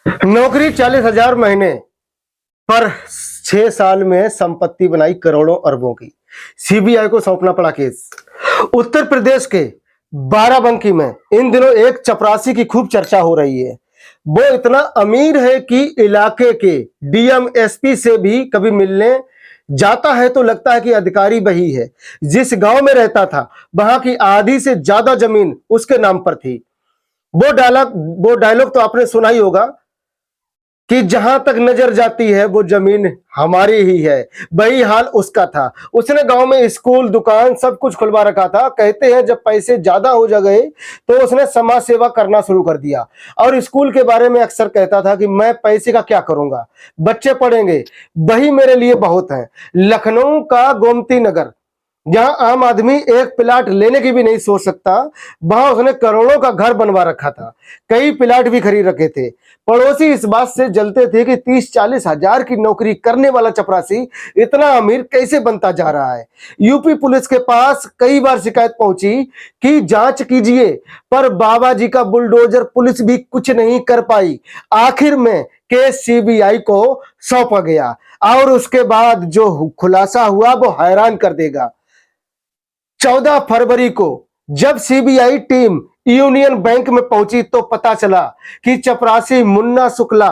नौकरी 40,000 महीने पर 6 साल में संपत्ति बनाई करोड़ों अरबों की। सीबीआई को सौंपना पड़ा केस। उत्तर प्रदेश के बाराबंकी में इन दिनों एक चपरासी की खूब चर्चा हो रही है। वो इतना अमीर है कि इलाके के डीएम एसपी से भी कभी मिलने जाता है तो लगता है कि अधिकारी वही है। जिस गांव में रहता था वहां की आधी से ज्यादा जमीन उसके नाम पर थी। वो डायलॉग तो आपने सुना ही होगा कि जहां तक नजर जाती है वो जमीन हमारी ही है। वही हाल उसका था। उसने गांव में स्कूल, दुकान सब कुछ खुलवा रखा था। कहते हैं जब पैसे ज्यादा हो गए तो उसने समाज सेवा करना शुरू कर दिया और स्कूल के बारे में अक्सर कहता था कि मैं पैसे का क्या करूंगा, बच्चे पढ़ेंगे, वही मेरे लिए बहुत है। लखनऊ का गोमती नगर, जहां आम आदमी एक प्लाट लेने की भी नहीं सोच सकता, वहां उसने करोड़ों का घर बनवा रखा था। कई प्लाट भी खरीद रखे थे। पड़ोसी इस बात से जलते थे कि 30-40 हजार की नौकरी करने वाला चपरासी इतना अमीर कैसे बनता जा रहा है। यूपी पुलिस के पास कई बार शिकायत पहुंची कि जांच कीजिए, पर बाबा जी का बुलडोजर पुलिस भी कुछ नहीं कर पाई। आखिर में केस सीबीआई को सौंपा गया और उसके बाद जो खुलासा हुआ वो हैरान कर देगा। 14 फरवरी को जब सीबीआई टीम यूनियन बैंक में पहुंची तो पता चला कि चपरासी मुन्ना शुक्ला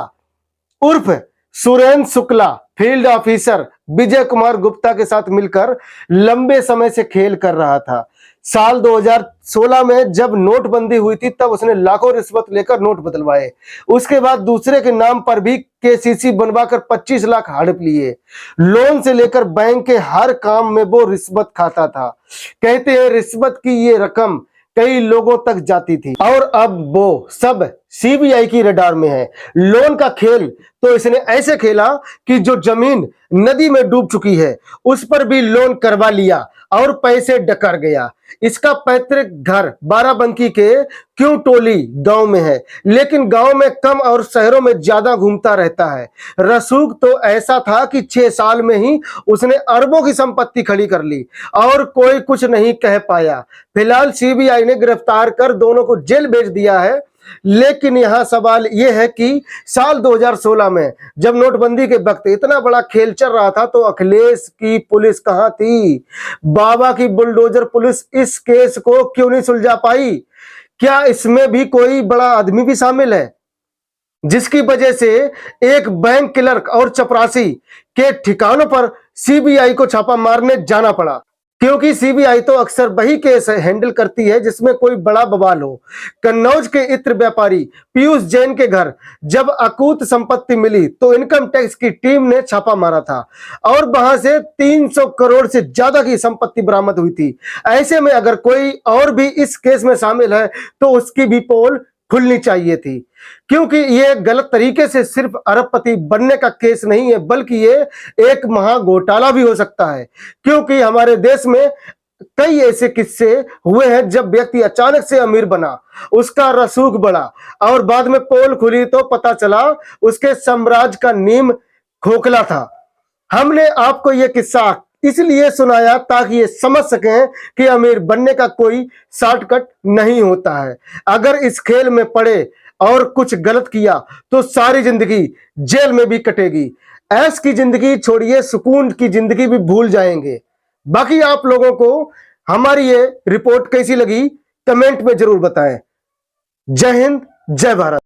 उर्फ सुरेंद्र शुक्ला फील्ड ऑफिसर विजय कुमार गुप्ता के साथ मिलकर लंबे समय से खेल कर रहा था। साल 2016 में जब नोटबंदी हुई थी तब उसने लाखों रिश्वत लेकर नोट बदलवाए। उसके बाद दूसरे के नाम पर भी केसीसी बनवाकर 25 लाख हड़प लिए। लोन से लेकर बैंक के हर काम में वो रिश्वत खाता था। कहते हैं रिश्वत की ये रकम कई लोगों तक जाती थी और अब वो सब सीबीआई की रडार में है। लोन का खेल तो इसने ऐसे खेला कि जो जमीन नदी में डूब चुकी है उस पर भी लोन करवा लिया और पैसे डकर गया। इसका पैतृक घर बाराबंकी के क्यों टोली गांव में है, लेकिन गांव में कम और शहरों में ज्यादा घूमता रहता है। रसूख तो ऐसा था कि 6 साल में ही उसने अरबों की संपत्ति खड़ी कर ली और कोई कुछ नहीं कह पाया। फिलहाल सीबीआई ने गिरफ्तार कर दोनों को जेल भेज दिया है। लेकिन यहां सवाल यह है कि साल 2016 में जब नोटबंदी के वक्त इतना बड़ा खेल चल रहा था तो अखिलेश की पुलिस कहां थी? बाबा की बुलडोजर पुलिस इस केस को क्यों नहीं सुलझा पाई? क्या इसमें भी कोई बड़ा आदमी भी शामिल है जिसकी वजह से एक बैंक क्लर्क और चपरासी के ठिकानों पर सीबीआई को छापा मारने जाना पड़ा? क्योंकि सीबीआई तो अक्सर वही केस हैंडल करती है जिसमें कोई बड़ा बवाल हो। कन्नौज के इत्र व्यापारी पीयूष जैन के घर जब अकूत संपत्ति मिली तो इनकम टैक्स की टीम ने छापा मारा था और वहां से 300 करोड़ से ज्यादा की संपत्ति बरामद हुई थी। ऐसे में अगर कोई और भी इस केस में शामिल है तो उसकी भी पोल खुलनी चाहिए थी, क्योंकि ये गलत तरीके से सिर्फ अरबपति बनने का केस नहीं है बल्कि ये एक महा घोटाला भी हो सकता है। क्योंकि हमारे देश में कई ऐसे किस्से हुए हैं जब व्यक्ति अचानक से अमीर बना, उसका रसूख बढ़ा और बाद में पोल खुली तो पता चला उसके साम्राज्य का नींव खोखला था। हमने आपको यह किस्सा इसलिए सुनाया ताकि ये समझ सकें कि अमीर बनने का कोई शॉर्टकट नहीं होता है। अगर इस खेल में पड़े और कुछ गलत किया तो सारी जिंदगी जेल में भी कटेगी। ऐश की जिंदगी छोड़िए, सुकून की जिंदगी भी भूल जाएंगे। बाकी आप लोगों को हमारी ये रिपोर्ट कैसी लगी कमेंट में जरूर बताएं। जय हिंद, जय भारत।